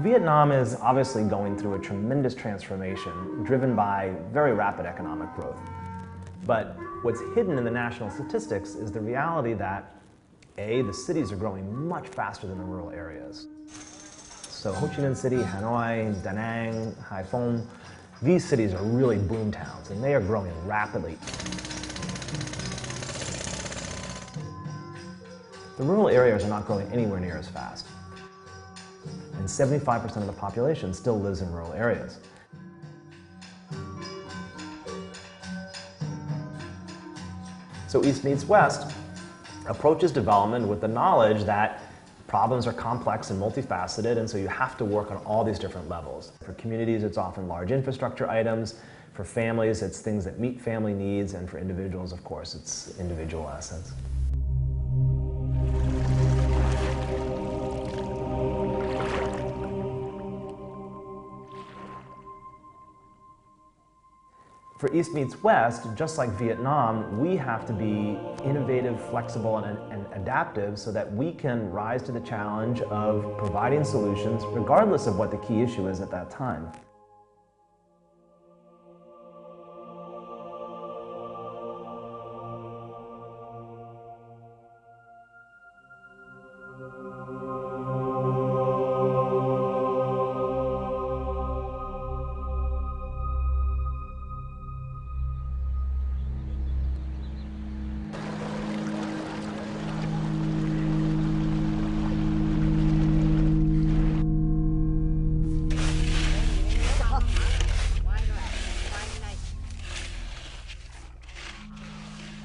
Vietnam is obviously going through a tremendous transformation driven by very rapid economic growth. But what's hidden in the national statistics is the reality that, A, the cities are growing much faster than the rural areas. So Ho Chi Minh City, Hanoi, Da Nang, Hai Phong, these cities are really boom towns, and they are growing rapidly. The rural areas are not growing anywhere near as fast. And 75% of the population still lives in rural areas. So East meets West approaches development with the knowledge that problems are complex and multifaceted, and so you have to work on all these different levels. For communities, it's often large infrastructure items. For families, it's things that meet family needs, and for individuals, of course, it's individual assets. For East meets West, just like Vietnam, we have to be innovative, flexible, and adaptive so that we can rise to the challenge of providing solutions regardless of what the key issue is at that time.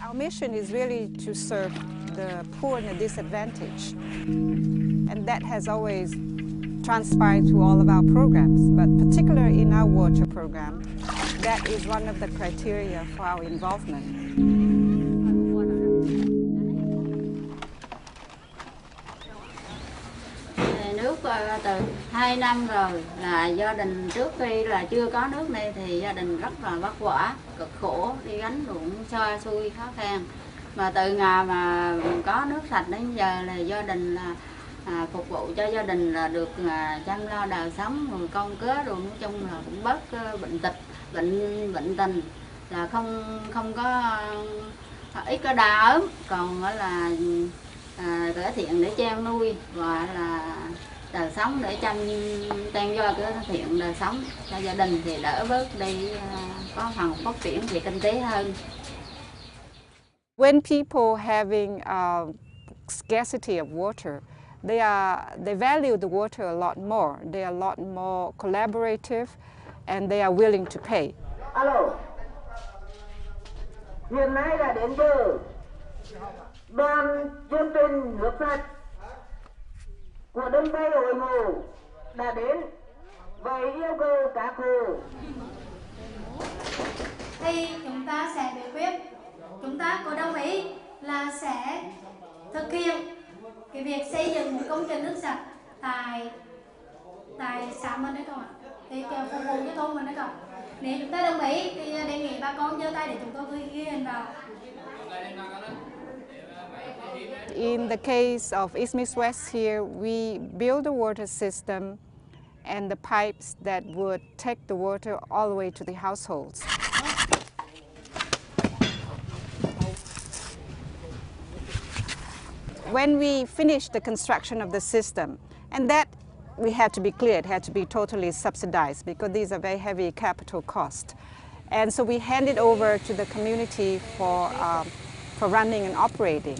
Our mission is really to serve the poor and the disadvantaged, and that has always transpired through all of our programs, but particularly in our water program, that is one of the criteria for our involvement. Nước từ 2 năm rồi là gia đình trước khi là chưa có nước này thì gia đình rất là vất vả, cực khổ, đi gánh ruộng xa xui khó khăn. Mà từ ngày mà có nước sạch đến giờ là gia đình là phục vụ cho gia đình là được chăm lo đời sống, rồi con cái rồi nói chung là cũng bớt bệnh tình, là không có ít có đau ốm, còn là cải thiện để trang nuôi và là đời sống để chăm do cải thiện đời sống cho gia đình thì đỡ bớt đi, có phần phát triển về kinh tế hơn. When people having scarcity of water, they value the water a lot more. They are a lot more collaborative, and they are willing to pay. Alo, hiện nay là đến giờ đoàn chương trình nước sạch của đơn vị hội ngộ đã đến và yêu cầu các hộ. Thì chúng ta sẽ biểu quyết, chúng ta có đồng ý là sẽ thực hiện cái việc xây dựng công trình nước sạch tại xã mình đấy các bạn, thì phục vụ cho thôn mình đấy các bạn. Nếu chúng ta đồng ý thì đề nghị bà con giơ tay để chúng tôi ghi hình vào. In the case of East meets West here, we build a water system and the pipes that would take the water all the way to the households. When we finished the construction of the system, and that we had to be clear, it had to be totally subsidized because these are very heavy capital costs. And so we handed over to the community for running and operating.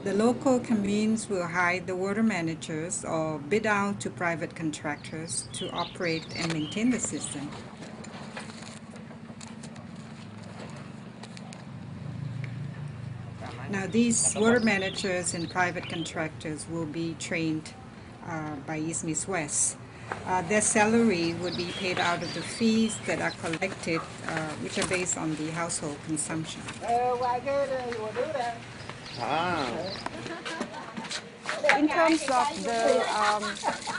The local communes will hire the water managers or bid out to private contractors to operate and maintain the system. Now these water managers and private contractors will be trained by East meets West. Their salary would be paid out of the fees that are collected, which are based on the household consumption. In terms of the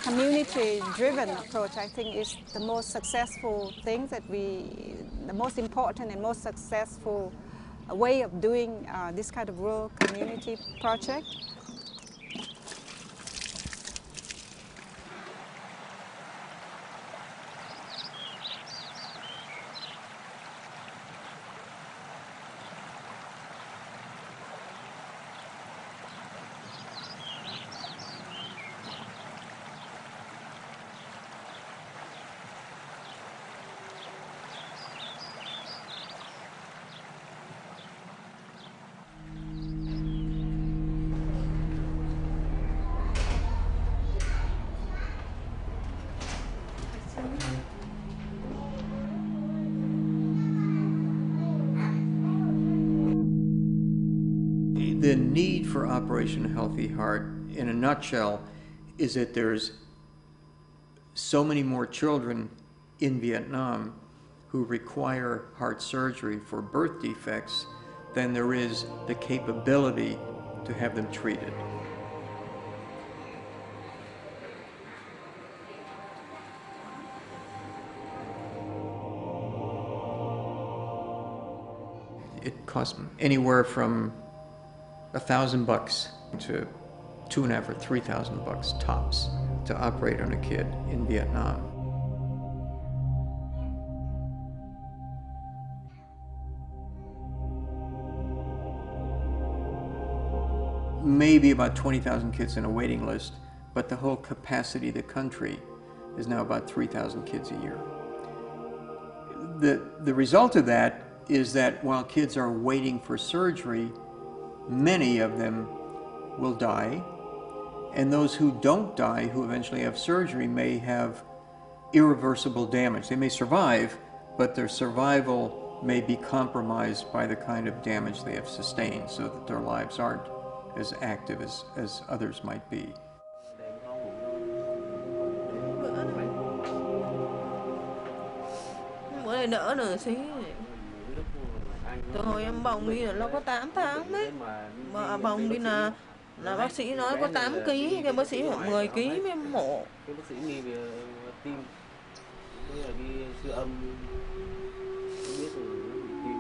community-driven approach, I think is the most successful thing that the most important and most successful way of doing this kind of rural community project. The need for Operation Healthy Heart, in a nutshell, is that there's so many more children in Vietnam who require heart surgery for birth defects than there is the capability to have them treated. It costs anywhere from $1,000 to $2,500 or $3,000 tops to operate on a kid in Vietnam. Maybe about 20,000 kids in a waiting list, but the whole capacity of the country is now about 3,000 kids a year. The result of that is that while kids are waiting for surgery, many of them will die, and those who don't die, who eventually have surgery, may have irreversible damage. They may survive, but their survival may be compromised by the kind of damage they have sustained, so that their lives aren't as active as others might be. Bữa nay đỡ rồi xí. Từ hồi em bồng đi là nó có 8 tháng đấy. Mà bồng đi là bác sĩ nói có 8 kg, cái bác sĩ phải 10 kg mới mổ. Cái bác sĩ nghi về tim, tức là cái siêu âm, không biết rồi tim.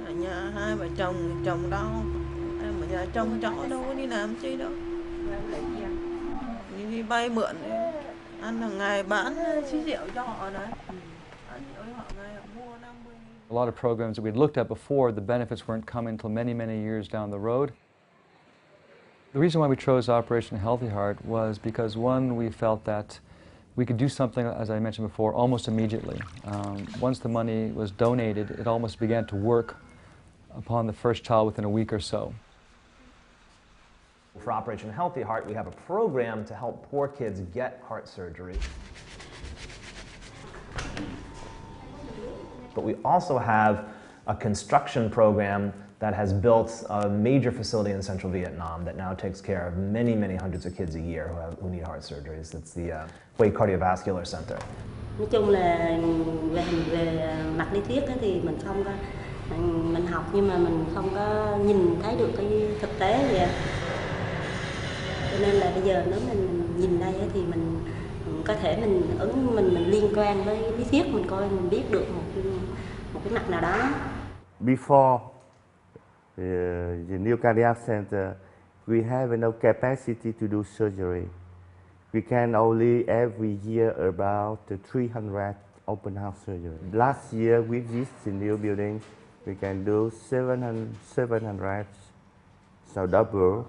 Ở nhà hai vợ chồng đau, em ở nhà trông cháu đâu có đi làm chi đâu. Đi vay mượn đấy, ăn hàng ngày bán xí rượu cho họ đấy. A lot of programs that we'd looked at before, the benefits weren't coming until many, many years down the road. The reason why we chose Operation Healthy Heart was because, one, we felt that we could do something, as I mentioned before, almost immediately. Once the money was donated, it almost began to work upon the first child within a week or so. For Operation Healthy Heart, we have a program to help poor kids get heart surgery. But we also have a construction program that has built a major facility in central Vietnam that now takes care of many, many hundreds of kids a year who need heart surgeries. It's the Hue Cardiovascular Center. Nói chung là về mặt lý thuyết thì mình không có, mình học nhưng mà mình không có nhìn thấy được cái thực tế vậy. Cho nên là bây giờ nếu mình nhìn đây thì mình có thể mình liên quan với lý thuyết, mình coi mình biết được một cái mặt nào đó. Before the new cardiac center, we have no capacity to do surgery. We can only every year about 300 open house surgery. Last year with this new building, we can do 700, so double.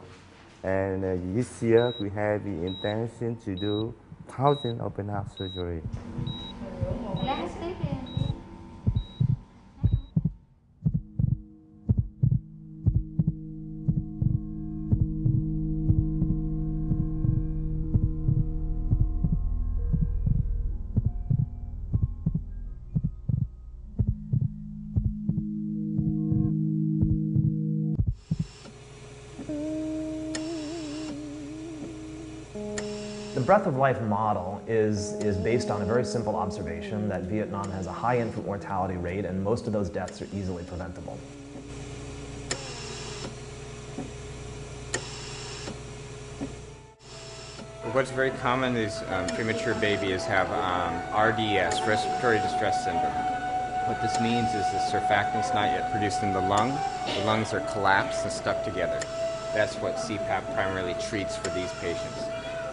And this year we have the intention to do 1,000 open house surgery. The Breath of Life model is based on a very simple observation that Vietnam has a high infant mortality rate and most of those deaths are easily preventable. What's very common is premature babies have RDS, respiratory distress syndrome. What this means is the surfactant's not yet produced in the lung. The lungs are collapsed and stuck together. That's what CPAP primarily treats for these patients.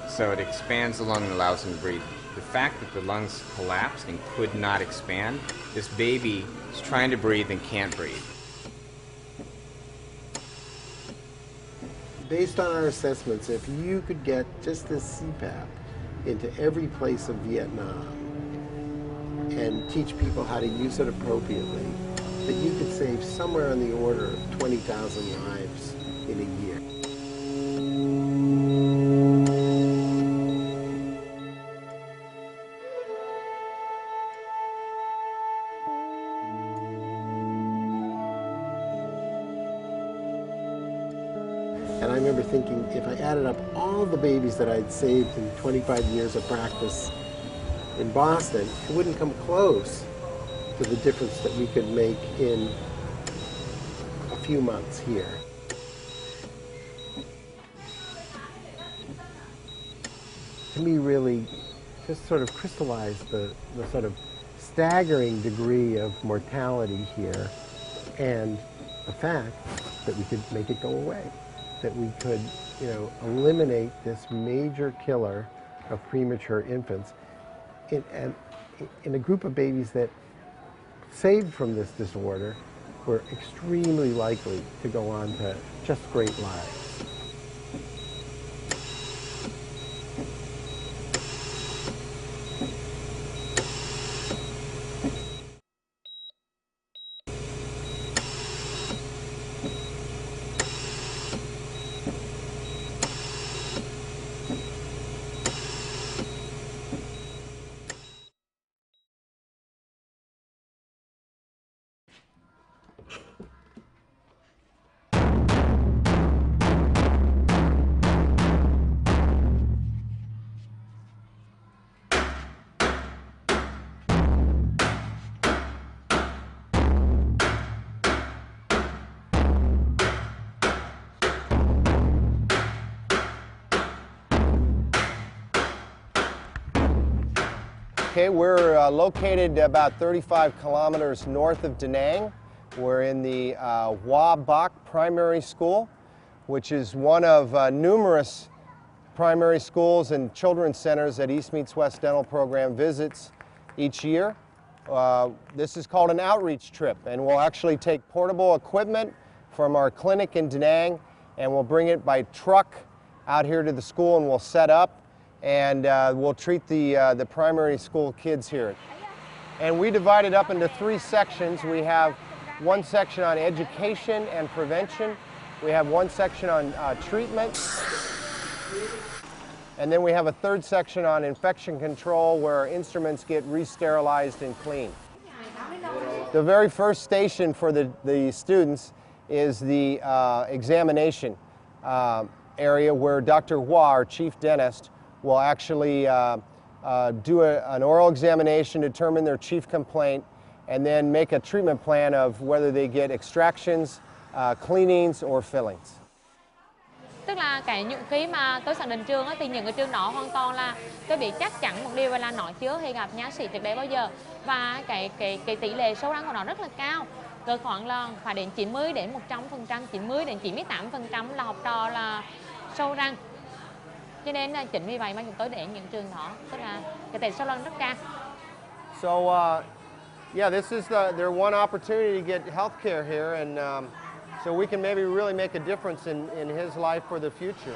So it expands the lung and allows them to breathe. The fact that the lungs collapsed and could not expand, this baby is trying to breathe and can't breathe. Based on our assessments, if you could get just this CPAP into every place of Vietnam and teach people how to use it appropriately, that you could save somewhere on the order of 20,000 lives in a year. And I remember thinking, if I added up all the babies that I'd saved in 25 years of practice in Boston, it wouldn't come close to the difference that we could make in a few months here. To me, really just sort of crystallized the sort of staggering degree of mortality here and the fact that we could make it go away. That we could, eliminate this major killer of premature infants in a group of babies that, saved from this disorder, were extremely likely to go on to just great lives. Okay, we're located about 35 kilometers north of Da Nang. We're in the Hoa Bach Primary School, which is one of numerous primary schools and children's centers that East Meets West Dental Program visits each year. This is called an outreach trip, and we'll actually take portable equipment from our clinic in Da Nang, and we'll bring it by truck out here to the school, and we'll set up. And we'll treat the primary school kids here. And we divide it up into 3 sections. We have one section on education and prevention. We have one section on treatment. And then we have a 3rd section on infection control where instruments get re-sterilized and cleaned. The very first station for the students is the examination area where Dr. Hua, our chief dentist, will actually do an oral examination, determine their chief complaint, and then make a treatment plan of whether they get extractions, cleanings, or fillings. Tức là những khi mà tôi sang đến trường thì những cái trường đó hoàn toàn là tôi biết chắc chắn một điều là nó chưa hề gặp nha sĩ trước đây bao giờ, và cái tỷ lệ sâu răng của nó rất là cao, cỡ khoảng là phải đến 90 đến 100%, 90 đến 98% là học trò là sâu răng. Cho nên là chính vì vậy mà chúng tôi đến những trường đó, tức là cái tỷ số răng rất cao. So yeah, this is their one opportunity to get health care here, and so we can maybe really make a difference in his life for the future.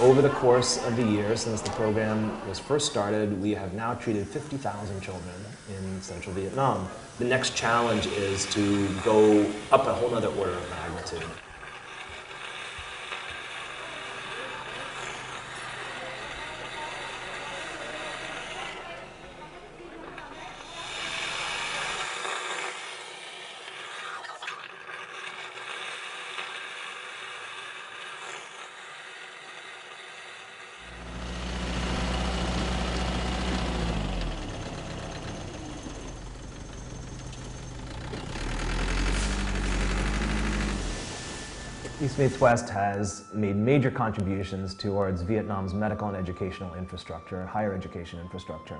Over the course of the year since the program was first started, we have now treated 50,000 children in central Vietnam. The next challenge is to go up a whole other order of magnitude. East Meets West has made major contributions towards Vietnam's medical and educational infrastructure, higher education infrastructure.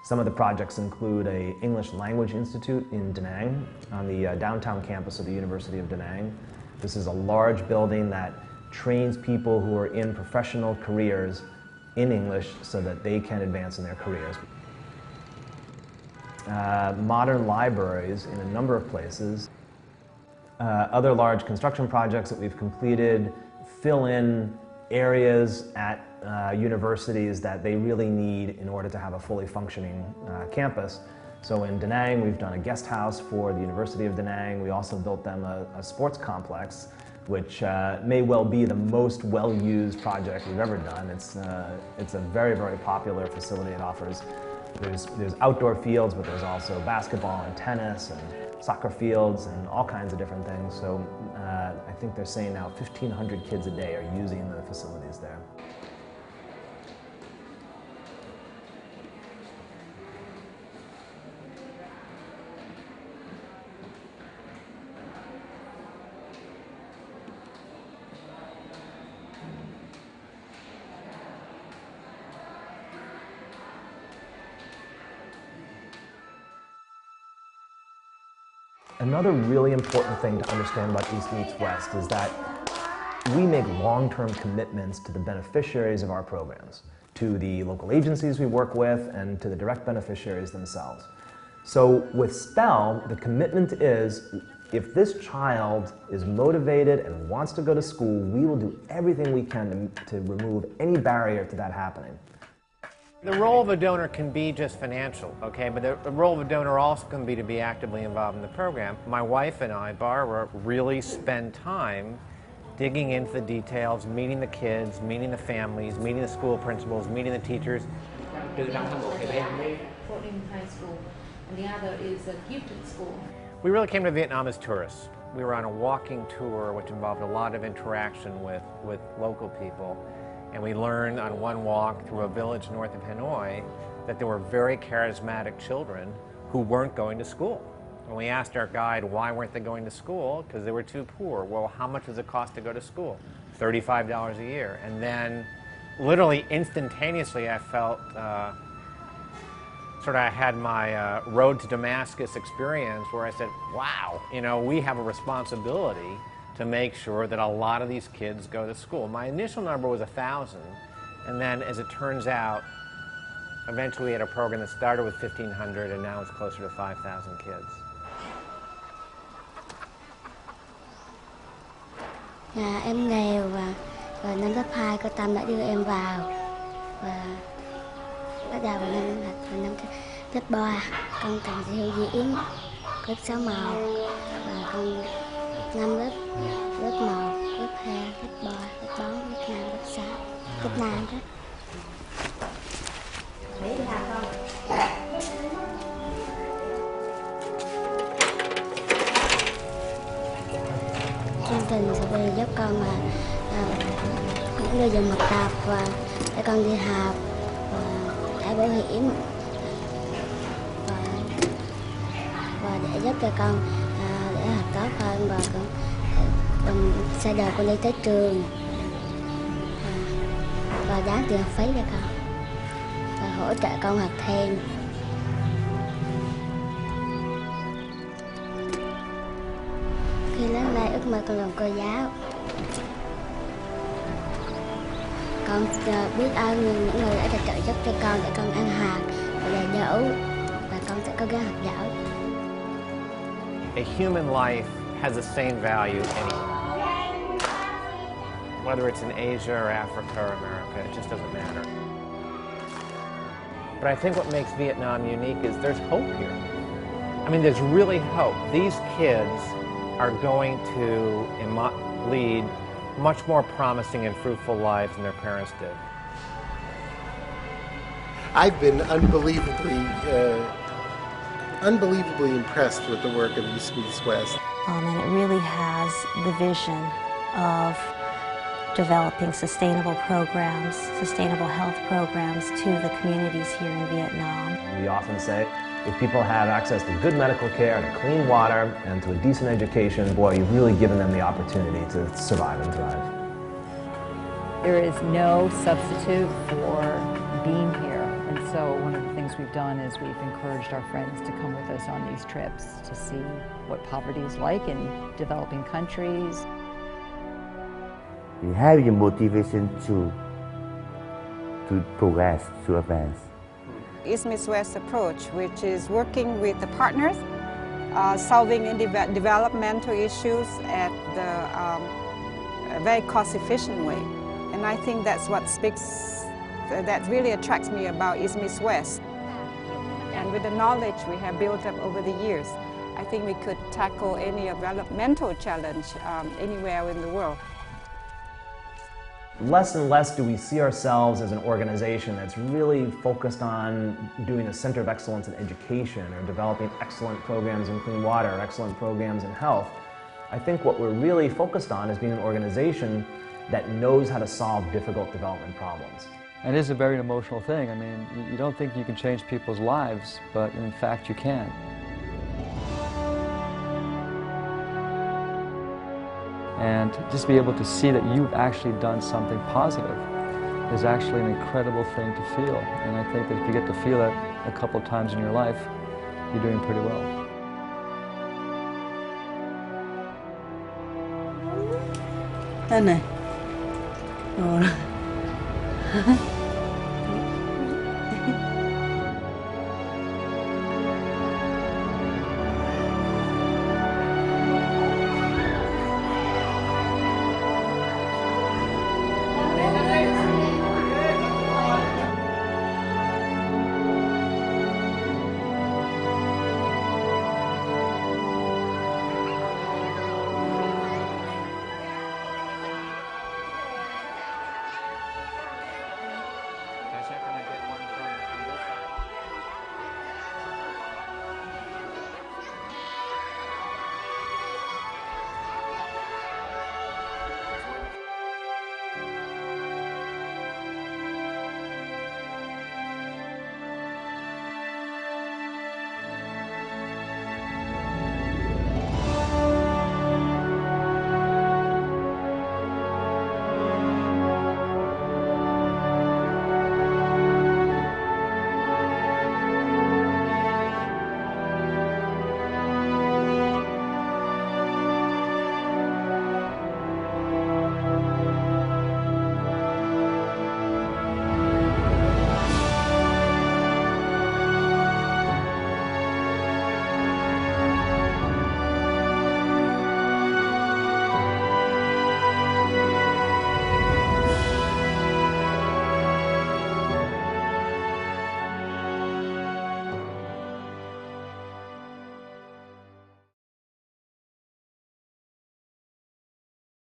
Some of the projects include an English Language Institute in Da Nang on the downtown campus of the University of Da Nang. This is a large building that trains people who are in professional careers in English so that they can advance in their careers. Modern libraries in a number of places. Other large construction projects that we've completed fill in areas at universities that they really need in order to have a fully functioning campus. So in Da Nang, we've done a guest house for the University of Da Nang. We also built them a sports complex, which may well be the most well-used project we've ever done. It's a very, very popular facility. It offers, there's outdoor fields, but there's also basketball and tennis and soccer fields and all kinds of different things. So I think they're saying now 1,500 kids a day are using the facilities there. Another really important thing to understand about East Meets West is that we make long-term commitments to the beneficiaries of our programs, to the local agencies we work with, and to the direct beneficiaries themselves. So with SPELL, the commitment is, if this child is motivated and wants to go to school, we will do everything we can to remove any barrier to that happening. The role of a donor can be just financial, okay, but the role of a donor also can be to be actively involved in the program. My wife and I, Barbara, really spend time digging into the details, meeting the kids, meeting the families, meeting the school principals, meeting the teachers. 14 high school, and the other is a gifted school. We really came to Vietnam as tourists. We were on a walking tour which involved a lot of interaction with local people. And we learned on one walk through a village north of Hanoi that there were very charismatic children who weren't going to school. And we asked our guide why weren't they going to school, because they were too poor. Well, how much does it cost to go to school? $35 a year. And then literally instantaneously I felt I had my road to Damascus experience where I said, wow, you know, we have a responsibility to make sure that a lot of these kids go to school. My initial number was 1,000, and then as it turns out, eventually we had a program that started with 1,500 and now it's closer to 5,000 kids. Em nghèo và năm lớp 2 cô Tâm đã đưa em vào và bắt đầu năm lớp 3 con cần theo diễn lớp 6 màu và con năm lớp 1, lớp 2, lớp 3, lớp 4, lớp 5, lớp 6, lớp 5 đó. Để đi học không? Chương trình sẽ về giúp con những người dùng học tập và để con đi học và thẻ bảo hiểm và để giúp cho con để học tốt hơn và con sẽ đời con đi tới trường và đáng tiền học phí cho con và hỗ trợ con học thêm. Khi lớn lên ước mơ con làm cô giáo. Con biết ơn những người đã trợ giúp cho con để con ăn học và đầy đủ và con sẽ cố gắng học giỏi. A human life has the same value anywhere. Whether it's in Asia or Africa or America, it just doesn't matter. But I think what makes Vietnam unique is there's hope here. I mean, there's really hope. These kids are going to lead much more promising and fruitful lives than their parents did. I've been unbelievably impressed with the work of East Meets West. And it really has the vision of developing sustainable programs, sustainable health programs to the communities here in Vietnam. We often say If people have access to good medical care, to clean water, and to a decent education, boy, you've really given them the opportunity to survive and thrive. There is no substitute for being here. And so one of the things we've done is we've encouraged our friends to come with us on these trips to see what poverty is like in developing countries. We have the motivation to progress, to advance. East-West approach, which is working with the partners, solving developmental issues at a very cost-efficient way. And I think that's what that really attracts me about East-West. And with the knowledge we have built up over the years, I think we could tackle any developmental challenge anywhere in the world. Less and less do we see ourselves as an organization that's really focused on doing a center of excellence in education or developing excellent programs in clean water or excellent programs in health. I think what we're really focused on is being an organization that knows how to solve difficult development problems. And it is a very emotional thing. I mean, you don't think you can change people's lives, but in fact you can. And just be able to see that you've actually done something positive is actually an incredible thing to feel. And I think that if you get to feel it a couple of times in your life, you're doing pretty well. Tên này.